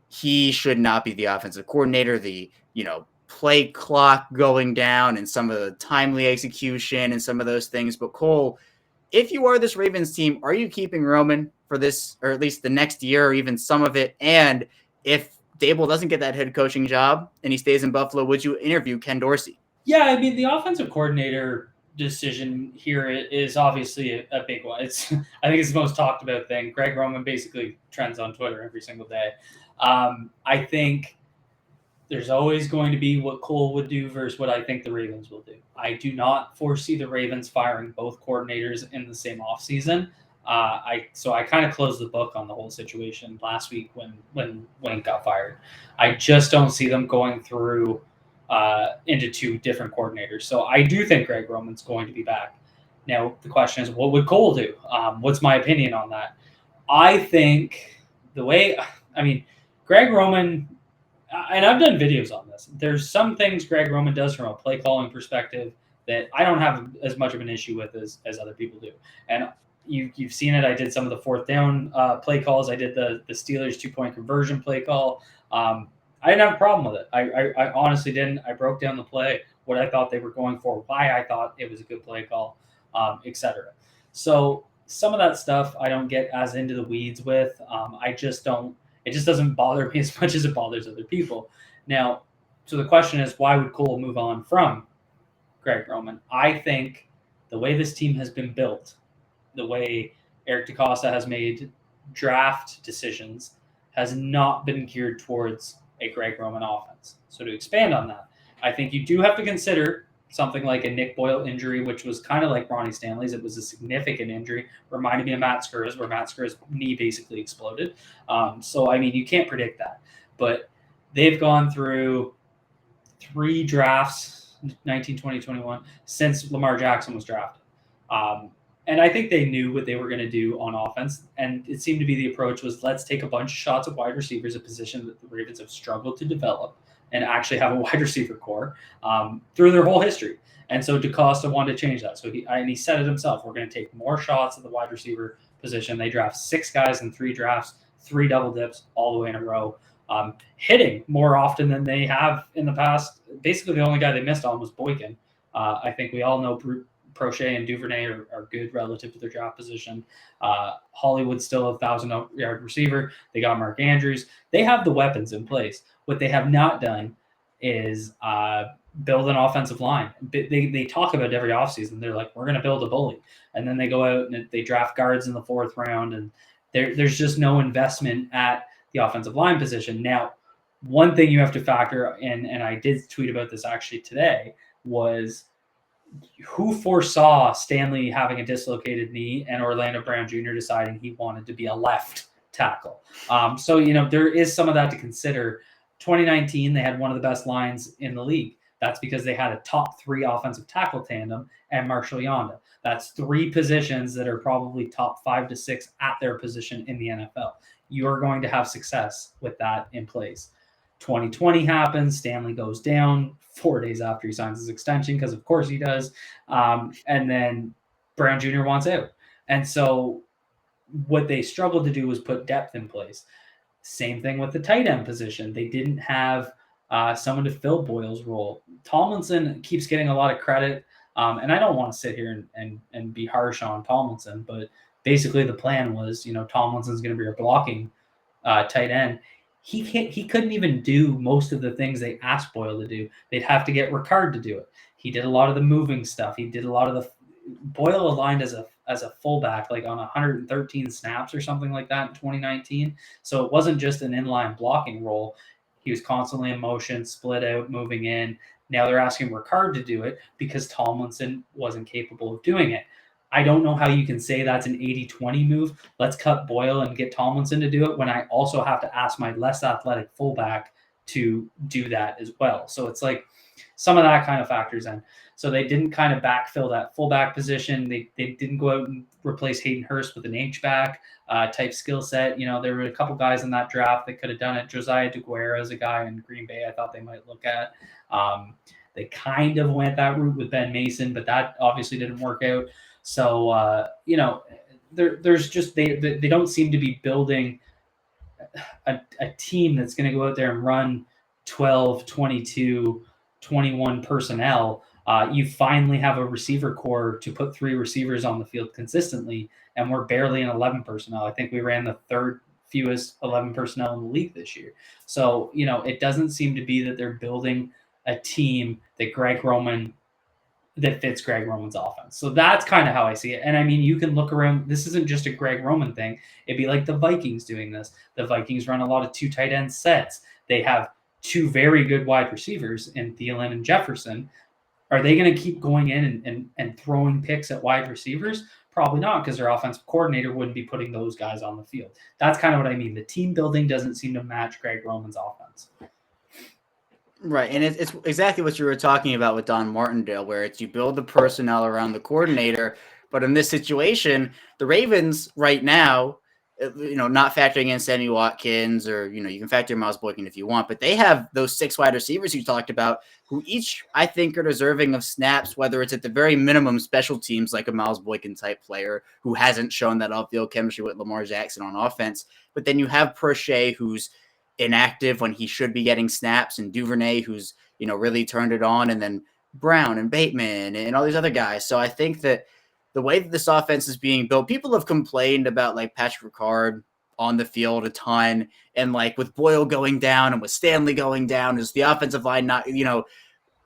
he should not be the offensive coordinator, the, play clock going down and some of the timely execution and some of those things. But Cole, if you are this Ravens team, are you keeping Roman for this, or at least the next year, or even some of it? And if Dable doesn't get that head coaching job and he stays in Buffalo, would you interview Ken Dorsey? Yeah, I mean, the offensive coordinator decision here is obviously a big one. I think it's the most talked about thing. Greg Roman basically trends on Twitter every single day. I think there's always going to be what Cole would do versus what I think the Ravens will do. I do not foresee the Ravens firing both coordinators in the same offseason. So I kind of closed the book on the whole situation last week when Wink got fired. I just don't see them going through into 2 different coordinators. So I do think Greg Roman's going to be back. Now, the question is, what would Cole do? What's my opinion on that? I think Greg Roman, and I've done videos on this. There's some things Greg Roman does from a play calling perspective that I don't have as much of an issue with as other people do. And you've seen it. I did some of the fourth down play calls. I did the Steelers 2-point conversion play call. I didn't have a problem with it. I honestly didn't. I broke down the play, what I thought they were going for, why I thought it was a good play call, etc. So some of that stuff I don't get as into the weeds with. I just don't. It just doesn't bother me as much as it bothers other people. Now, so the question is, why would Cole move on from Greg Roman? I think the way this team has been built, the way Eric DeCosta has made draft decisions, has not been geared towards a Greg Roman offense. So to expand on that, I think you do have to consider something like a Nick Boyle injury, which was kind of like Ronnie Stanley's. It was a significant injury. Reminded me of Matt Skura's, where Matt Skura's knee basically exploded. So, I mean, you can't predict that. But they've gone through 3 drafts, 19, 20, 21, since Lamar Jackson was drafted. And I think they knew what they were going to do on offense. And it seemed to be the approach was, let's take a bunch of shots at wide receivers, a position that the Ravens have struggled to develop, and actually have a wide receiver core through their whole history. And so DeCosta wanted to change that. So he said it himself. We're going to take more shots at the wide receiver position. They draft 6 guys in 3 drafts, 3 double dips all the way in a row, hitting more often than they have in the past. Basically, the only guy they missed on was Boykin. I think we all know Prochet and Duvernay are good relative to their draft position. Hollywood's still a 1,000-yard receiver. They got Mark Andrews. They have the weapons in place. What they have not done is build an offensive line. They talk about it every offseason. They're like, we're going to build a bully. And then they go out and they draft guards in the 4th round. And there's just no investment at the offensive line position. Now, one thing you have to factor in, and I did tweet about this actually today, was who foresaw Stanley having a dislocated knee and Orlando Brown Jr. deciding he wanted to be a left tackle. So, there is some of that to consider. 2019, they had one of the best lines in the league. That's because they had a top 3 offensive tackle tandem and Marshall Yonda. That's 3 positions that are probably top 5 to 6 at their position in the NFL. You're going to have success with that in place. 2020 happens. Stanley goes down 4 days after he signs his extension, because of course he does. And then Brown Jr. wants out. And so what they struggled to do was put depth in place. Same thing with the tight end position. They didn't have someone to fill Boyle's role. Tomlinson keeps getting a lot of credit. And I don't want to sit here and be harsh on Tomlinson, but basically the plan was, Tomlinson's going to be our blocking tight end. He couldn't even do most of the things they asked Boyle to do. They'd have to get Ricard to do it. He did a lot of the moving stuff. He did a lot of the Boyle aligned as a fullback, like on 113 snaps or something like that in 2019. So it wasn't just an inline blocking role. He was constantly in motion, split out, moving in. Now they're asking Ricard to do it because Tomlinson wasn't capable of doing it. I don't know how you can say that's an 80-20 move. Let's cut Boyle and get Tomlinson to do it when I also have to ask my less athletic fullback to do that as well. So it's like some of that kind of factors in. So they didn't kind of backfill that fullback position. They didn't go out and replace Hayden Hurst with an H-back type skill set. There were a couple guys in that draft that could have done it. Josiah DeGuerra is a guy in Green Bay I thought they might look at. They kind of went that route with Ben Mason, but that obviously didn't work out. So, there's just they don't seem to be building a team that's going to go out there and run 12, 22, 21 personnel. You finally have a receiver core to put 3 receivers on the field consistently, and we're barely in 11 personnel. I think we ran the 3rd fewest 11 personnel in the league this year. So, it doesn't seem to be that they're building a team that fits Greg Roman's offense. So that's kind of how I see it. And I mean, you can look around. This isn't just a Greg Roman thing. It'd be like the Vikings doing this. The Vikings run a lot of 2 tight end sets. They have 2 very good wide receivers in Thielen and Jefferson. Are they going to keep going in and throwing picks at wide receivers? Probably not, because their offensive coordinator wouldn't be putting those guys on the field. That's kind of what I mean. The team building doesn't seem to match Greg Roman's offense. Right, and it's exactly what you were talking about with Don Martindale, where it's you build the personnel around the coordinator. But in this situation, the Ravens right now, not factoring in Sammy Watkins or, you can factor in Miles Boykin if you want, but they have those 6 wide receivers you talked about who each, I think, are deserving of snaps, whether it's at the very minimum special teams like a Miles Boykin type player who hasn't shown that off-field chemistry with Lamar Jackson on offense. But then you have Prochet, who's inactive when he should be getting snaps, and Duvernay, who's, really turned it on, and then Brown and Bateman and all these other guys. So I think that the way that this offense is being built, people have complained about like Patrick Ricard on the field a ton. And like with Boyle going down and with Stanley going down, is the offensive line not,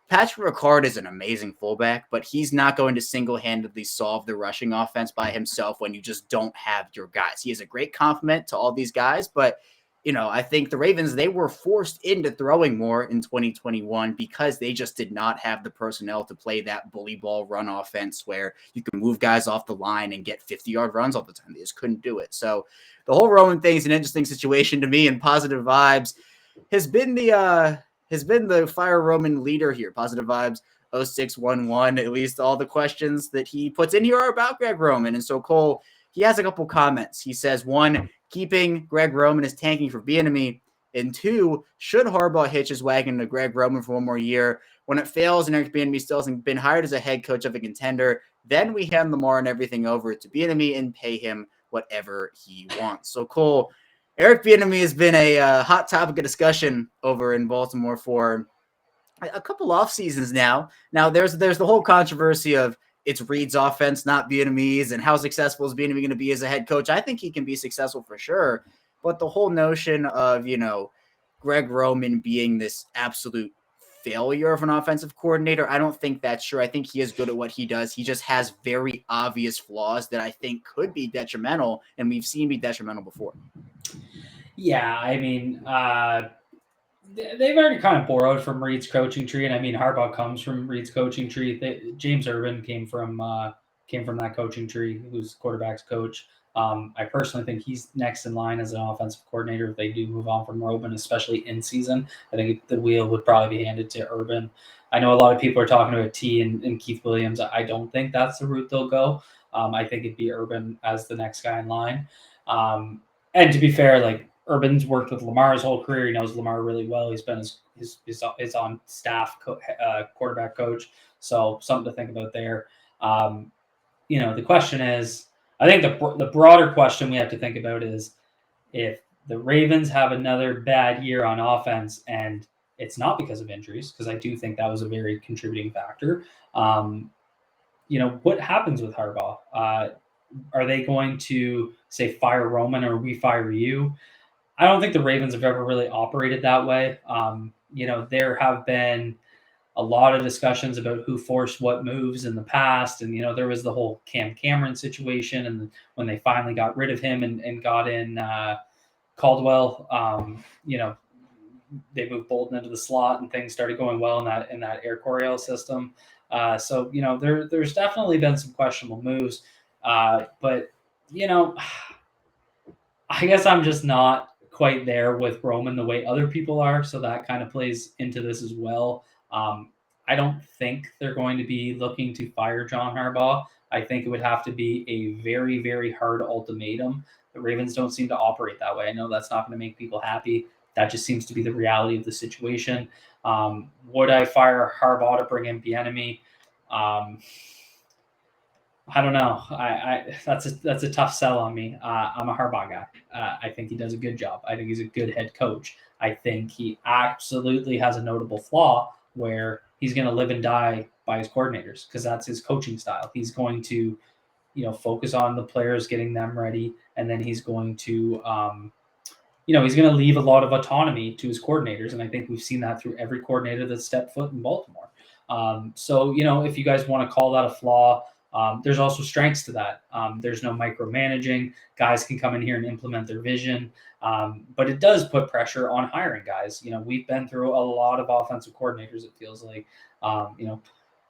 Patrick Ricard is an amazing fullback, but he's not going to single-handedly solve the rushing offense by himself when you just don't have your guys. He is a great compliment to all these guys, but I think the Ravens, they were forced into throwing more in 2021 because they just did not have the personnel to play that bully ball run offense where you can move guys off the line and get 50-yard runs all the time. They just couldn't do it. So the whole Roman thing is an interesting situation to me, and Positive Vibes has been the Fire Roman leader here. Positive Vibes 0611. At least all the questions that he puts in here are about Greg Roman. And so Cole, he has a couple comments. He says, 1, keeping Greg Roman is tanking for Bieniemy, and 2, should Harbaugh hitch his wagon to Greg Roman for one more year? When it fails and Eric Bieniemy still hasn't been hired as a head coach of a contender, then we hand Lamar and everything over to Bieniemy and pay him whatever he wants. So Cole, Eric Bieniemy has been a hot topic of discussion over in Baltimore for a couple off seasons now. Now there's the whole controversy of it's Reed's offense, not Bieniemy's, and how successful is Bieniemy going to be as a head coach? I think he can be successful for sure, but the whole notion of Greg Roman being this absolute failure of an offensive coordinator, I don't think that's true. I think he is good at what he does. He just has very obvious flaws that I think could be detrimental, and we've seen be detrimental before. Yeah, I mean, they've already kind of borrowed from Reed's coaching tree, and I mean Harbaugh comes from Reed's coaching tree. James Urban came from that coaching tree, who's quarterback's coach. I personally think he's next in line as an offensive coordinator if they do move on from Roman, especially in season. I think the wheel would probably be handed to Urban. I know a lot of people are talking about T and Keith Williams. I don't think that's the route they'll go. I think it'd be Urban as the next guy in line. And to be fair, like Urban's worked with Lamar his whole career. He knows Lamar really well. He's been his on staff quarterback coach. So something to think about there. The question is, I think the broader question we have to think about is if the Ravens have another bad year on offense, and it's not because of injuries, because I do think that was a very contributing factor. What happens with Harbaugh? Are they going to say fire Roman or we fire you? I don't think the Ravens have ever really operated that way. There have been a lot of discussions about who forced what moves in the past. And, there was the whole Cam Cameron situation. And when they finally got rid of him and got in Caldwell, they moved Bolden into the slot and things started going well in that Air Coryell system. There's definitely been some questionable moves. But I guess I'm just not quite there with Roman the way other people are. So that kind of plays into this as well. I don't think they're going to be looking to fire John Harbaugh. I think it would have to be a very, very hard ultimatum. The Ravens don't seem to operate that way. I know that's not going to make people happy. That just seems to be the reality of the situation. Would I fire Harbaugh to bring in Bieniemy? I don't know. That's a tough sell on me. I'm a Harbaugh guy. I think he does a good job. I think he's a good head coach. I think he absolutely has a notable flaw where he's going to live and die by his coordinators because that's his coaching style. He's going to, focus on the players, getting them ready, and then he's going to, he's going to leave a lot of autonomy to his coordinators, and I think we've seen that through every coordinator that's stepped foot in Baltimore. If you guys want to call that a flaw, there's also strengths to that. There's no micromanaging. Guys can come in here and implement their vision. But it does put pressure on hiring guys. We've been through a lot of offensive coordinators, it feels like.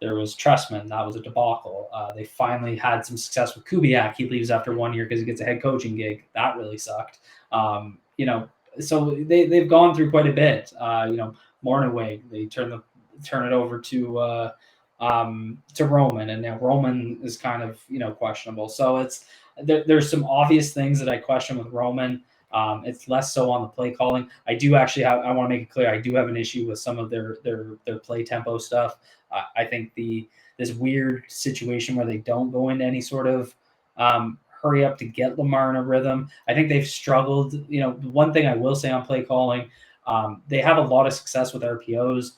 There was Trestman. That was a debacle. They finally had some success with Kubiak. He leaves after 1 year because he gets a head coaching gig. That really sucked. So they've gone through quite a bit. Mornaway, they turn it over to Roman, and now Roman is kind of questionable. So there's some obvious things that I question with Roman. It's less so on the play calling. I want to make it clear, I do have an issue with some of their play tempo stuff. I think this weird situation where they don't go into any sort of hurry up to get Lamar in a rhythm. I think they've struggled. One thing I will say on play calling, they have a lot of success with RPOs.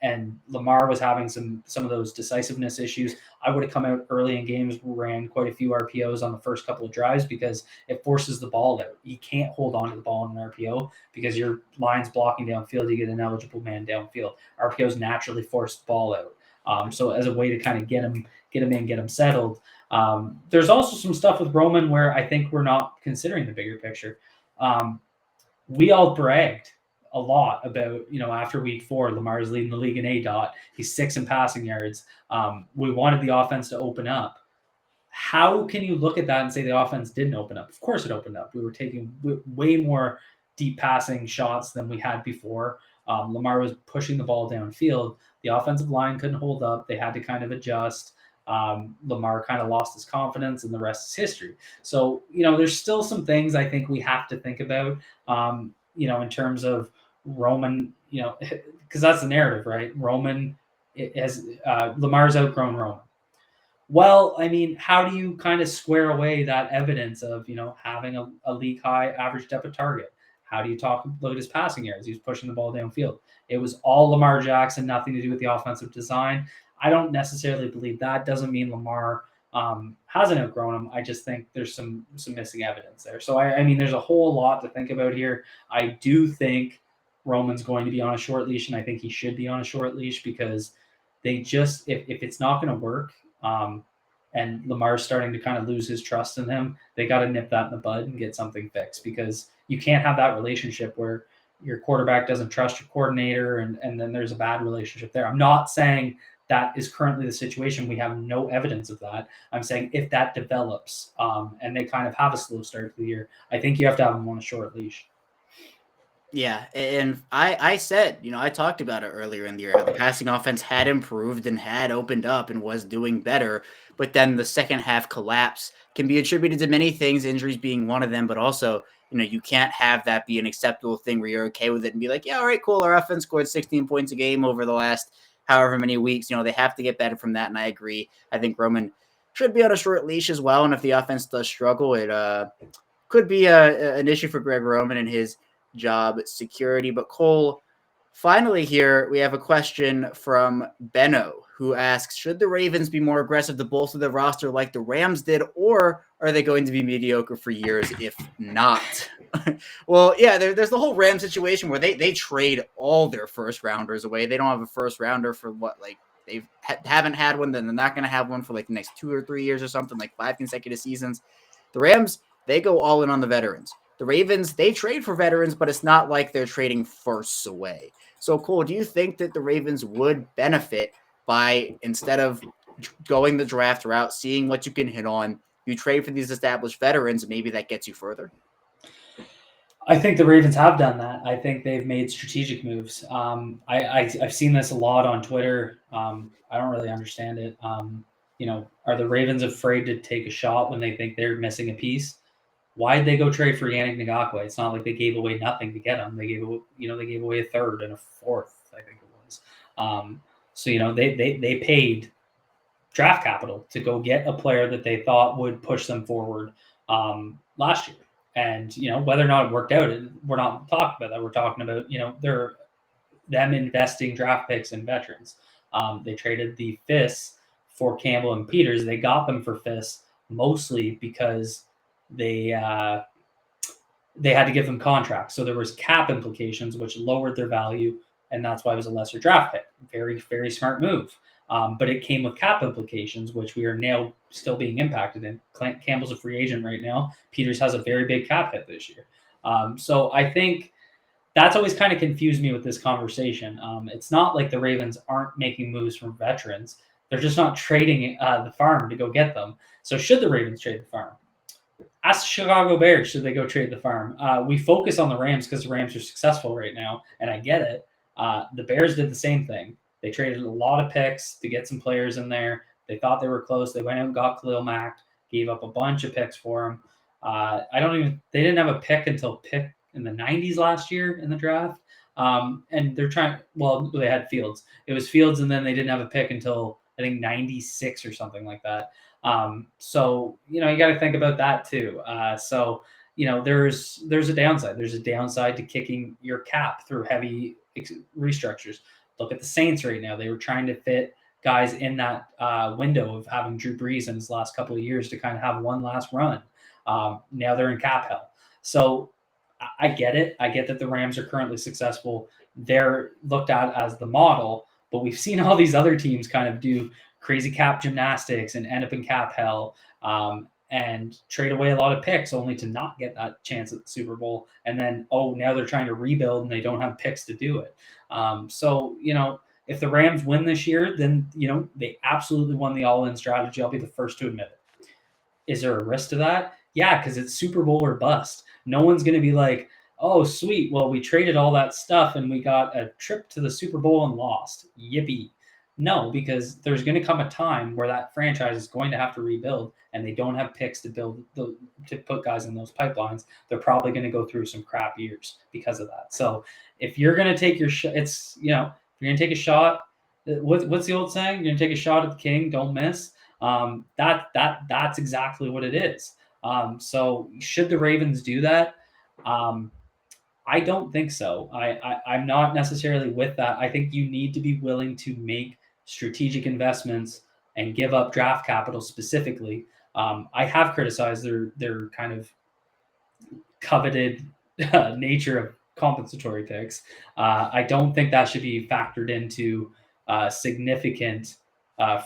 And Lamar was having some of those decisiveness issues. I would have come out early in games, ran quite a few RPOs on the first couple of drives because it forces the ball out. You can't hold on to the ball in an RPO because your line's blocking downfield. You get an eligible man downfield. RPOs naturally force the ball out. So as a way to kind of get him in, get him settled. There's also some stuff with Roman where I think we're not considering the bigger picture. We all bragged a lot about, after week 4, Lamar's leading the league in ADOT. He's 6th in passing yards. We wanted the offense to open up. How can you look at that and say the offense didn't open up? Of course it opened up. We were taking way more deep passing shots than we had before. Lamar was pushing the ball downfield. The offensive line couldn't hold up. They had to kind of adjust. Lamar kind of lost his confidence, and the rest is history. So, there's still some things I think we have to think about, in terms of Roman, because that's the narrative, right? Lamar's outgrown Roman. Well, I mean, how do you kind of square away that evidence of, having a league high average depth of target? How do you look at his passing yards? He was pushing the ball downfield. It was all Lamar Jackson, nothing to do with the offensive design. I don't necessarily believe that. Doesn't mean Lamar hasn't outgrown him. I just think there's some missing evidence there. So, I mean, there's a whole lot to think about here. I do think Roman's going to be on a short leash, and I think he should be on a short leash because they just, if it's not going to work, and Lamar's starting to kind of lose his trust in him, they got to nip that in the bud and get something fixed, because you can't have that relationship where your quarterback doesn't trust your coordinator and then there's a bad relationship there. I'm not saying that is currently the situation. We have no evidence of that. I'm saying if that develops and they kind of have a slow start to the year, I think you have to have them on a short leash. Yeah, and I said, I talked about it earlier in the year, how the passing offense had improved and had opened up and was doing better, but then the second half collapse can be attributed to many things, injuries being one of them, but also, you can't have that be an acceptable thing where you're okay with it and be like, yeah, all right, cool, our offense scored 16 points a game over the last however many weeks. They have to get better from that, and I agree. I think Roman should be on a short leash as well, and if the offense does struggle, it could be an issue for Greg Roman and his job security. But Cole, finally here, we have a question from Benno, who asks, should the Ravens be more aggressive to bolster the roster like the Rams did, or are they going to be mediocre for years if not? Well, yeah, there's the whole Rams situation where they trade all their first rounders away. They don't have a first rounder for they haven't had one, then they're not going to have one for the next 2 or 3 years or something, 5 consecutive seasons. The Rams, they go all in on the veterans. The Ravens, they trade for veterans, but it's not like they're trading firsts away. So, Cole, do you think that the Ravens would benefit by, instead of going the draft route, seeing what you can hit on, you trade for these established veterans, and maybe that gets you further? I think the Ravens have done that. I think they've made strategic moves. I've seen this a lot on Twitter. I don't really understand it. Are the Ravens afraid to take a shot when they think they're missing a piece? Why'd they go trade for Yannick Ngakoue? It's not like they gave away nothing to get him. They gave away a third and a fourth, I think it was. So they paid draft capital to go get a player that they thought would push them forward last year. And whether or not it worked out, we're not talking about that. We're talking about they're them investing draft picks in veterans. They traded the Fists for Campbell and Peters. They got them for Fists mostly because they had to give them contracts. So there was cap implications, which lowered their value, and that's why it was a lesser draft pick. Very, very smart move. But it came with cap implications, which we are now still being impacted in. Campbell's a free agent right now. Peters has a very big cap hit this year. So I think that's always kind of confused me with this conversation. It's not like the Ravens aren't making moves from veterans. They're just not trading the farm to go get them. So should the Ravens trade the farm? Ask the Chicago Bears, should they go trade the farm? We focus on the Rams because the Rams are successful right now, and I get it. The Bears did the same thing. They traded a lot of picks to get some players in there. They thought they were close. They went out and got Khalil Mack, gave up a bunch of picks for him. They didn't have a pick until pick in the 90s last year in the draft. And they're they had Fields. It was Fields, and then they didn't have a pick until I think 96 or something like that. So, you got to think about that too. There's a downside. There's a downside to kicking your cap through heavy restructures. Look at the Saints right now. They were trying to fit guys in that window of having Drew Brees in his last couple of years to kind of have one last run. Now they're in cap hell. So I get it. I get that the Rams are currently successful. They're looked at as the model, but we've seen all these other teams kind of do crazy cap gymnastics and end up in cap hell and trade away a lot of picks only to not get that chance at the Super Bowl. And then, now they're trying to rebuild and they don't have picks to do it. If the Rams win this year, then, they absolutely won the all-in strategy. I'll be the first to admit it. Is there a risk to that? Yeah, because it's Super Bowl or bust. No one's going to be like, oh, sweet, well, we traded all that stuff and we got a trip to the Super Bowl and lost. Yippee. No, because there's going to come a time where that franchise is going to have to rebuild, and they don't have picks to put guys in those pipelines. They're probably going to go through some crap years because of that. So if you're going to take your shot, if you're going to take a shot, what's the old saying? You're going to take a shot at the king, don't miss. That's exactly what it is. So should the Ravens do that? I don't think so. I'm not necessarily with that. I think you need to be willing to make strategic investments and give up draft capital specifically. I have criticized their kind of coveted nature of compensatory picks. I don't think that should be factored into significant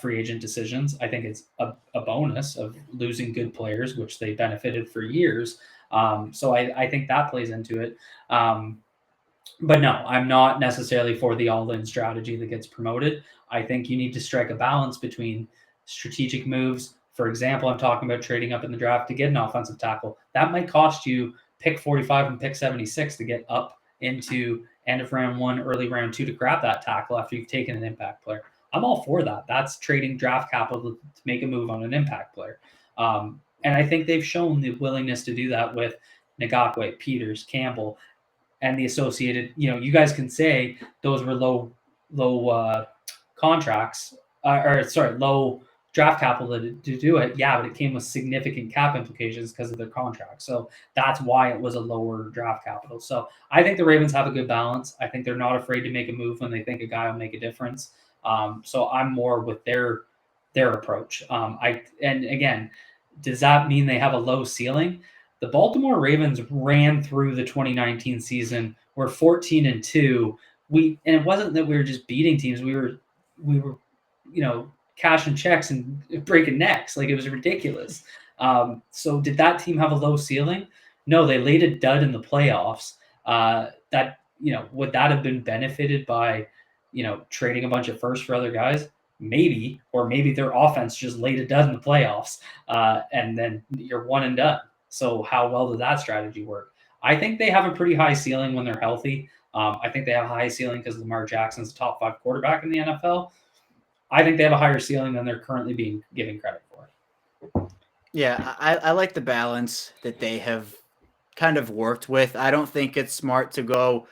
free agent decisions. I think it's a bonus of losing good players, which they benefited for years. So I think that plays into it. But no, I'm not necessarily for the all-in strategy that gets promoted. I think you need to strike a balance between strategic moves. For example, I'm talking about trading up in the draft to get an offensive tackle. That might cost you pick 45 and pick 76 to get up into end of round 1, early round 2 to grab that tackle after you've taken an impact player. I'm all for that. That's trading draft capital to make a move on an impact player. And I think they've shown the willingness to do that with Ngakoue, Peters, Campbell, and the associated, you guys can say those were low contracts, low draft capital to do it. Yeah, but it came with significant cap implications because of their contract. So that's why it was a lower draft capital. So I think the Ravens have a good balance. I think they're not afraid to make a move when they think a guy will make a difference. So I'm more with their approach. And again, does that mean they have a low ceiling? The Baltimore Ravens ran through the 2019 season. We're 14-2. And it wasn't that we were just beating teams. We were, cashing checks and breaking necks. Like, it was ridiculous. So did that team have a low ceiling? No, they laid a dud in the playoffs. Would that have been benefited by, trading a bunch of firsts for other guys? Maybe, or maybe their offense just laid a dud in the playoffs, and then you're one and done. So how well did that strategy work? I think they have a pretty high ceiling when they're healthy. I think they have a high ceiling because Lamar Jackson's a top 5 quarterback in the NFL. I think they have a higher ceiling than they're currently being given credit for. Yeah, I like the balance that they have kind of worked with. I don't think it's smart to go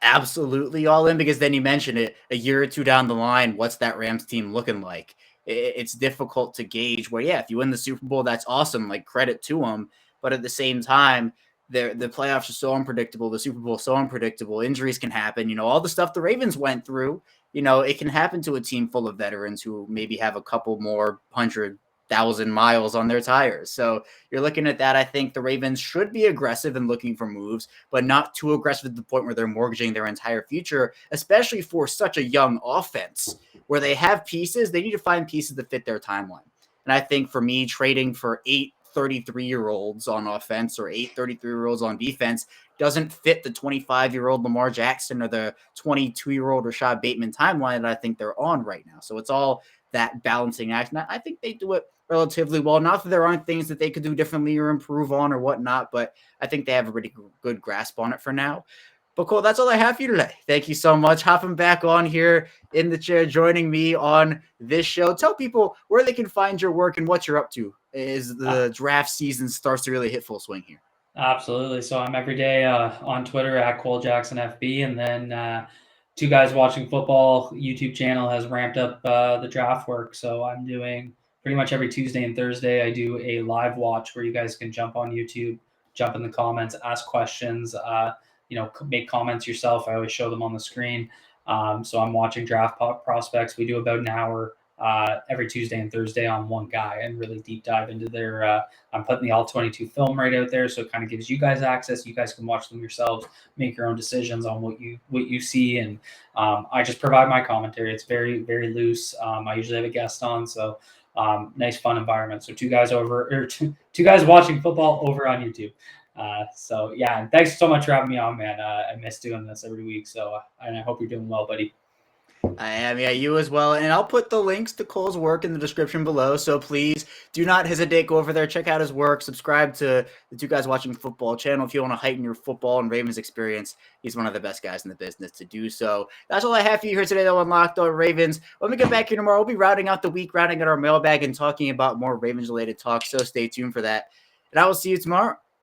absolutely all in, because then you mentioned it, a year or two down the line, what's that Rams team looking like? It's difficult to gauge where, if you win the Super Bowl, that's awesome, like, credit to them. But at the same time, the playoffs are so unpredictable. The Super Bowl is so unpredictable. Injuries can happen. All the stuff the Ravens went through, it can happen to a team full of veterans who maybe have a couple more 100,000 miles on their tires. So you're looking at that. I think the Ravens should be aggressive in looking for moves, but not too aggressive to the point where they're mortgaging their entire future, especially for such a young offense where they have pieces. They need to find pieces that fit their timeline. And I think for me, trading for 8 33-year-olds on offense or 8 33-year-olds on defense doesn't fit the 25-year-old Lamar Jackson or the 22-year-old Rashad Bateman timeline that I think they're on right now. So it's all that balancing act. And I think they do it relatively well. Not that there aren't things that they could do differently or improve on or whatnot, but I think they have a pretty good grasp on it for now. But Cole, that's all I have for you today. Thank you so much. Hopping back on here in the chair, joining me on this show. Tell people where they can find your work and what you're up to as the draft season starts to really hit full swing here. Absolutely. So I'm every day on Twitter at Cole Jackson FB, and then Two Guys Watching Football YouTube channel has ramped up the draft work. So I'm doing pretty much every Tuesday and Thursday. I do a live watch where you guys can jump on YouTube, jump in the comments, ask questions, make comments yourself. I always show them on the screen. So I'm watching draft prospects. We do about an hour every Tuesday and Thursday on one guy and really deep dive into their I'm putting the all-22 film right out there, so it kind of gives you guys access. You guys can watch them yourselves, make your own decisions on what you see, and I just provide my commentary. It's very, very loose. I usually have a guest on, so nice, fun environment. So two guys watching football over on YouTube. So yeah, and thanks so much for having me on, man. I miss doing this every week, so and I hope you're doing well, buddy. I am, yeah, you as well. And I'll put the links to Cole's work in the description below. So please do not hesitate. Go over there, check out his work, subscribe to the Two Guys Watching Football channel if you want to heighten your football and Ravens experience. He's one of the best guys in the business to do so. That's all I have for you here today, though, on Locked On Ravens. When we get back here tomorrow, we'll be rounding out the week, rounding out our mailbag, and talking about more Ravens-related talk. So stay tuned for that. And I will see you tomorrow.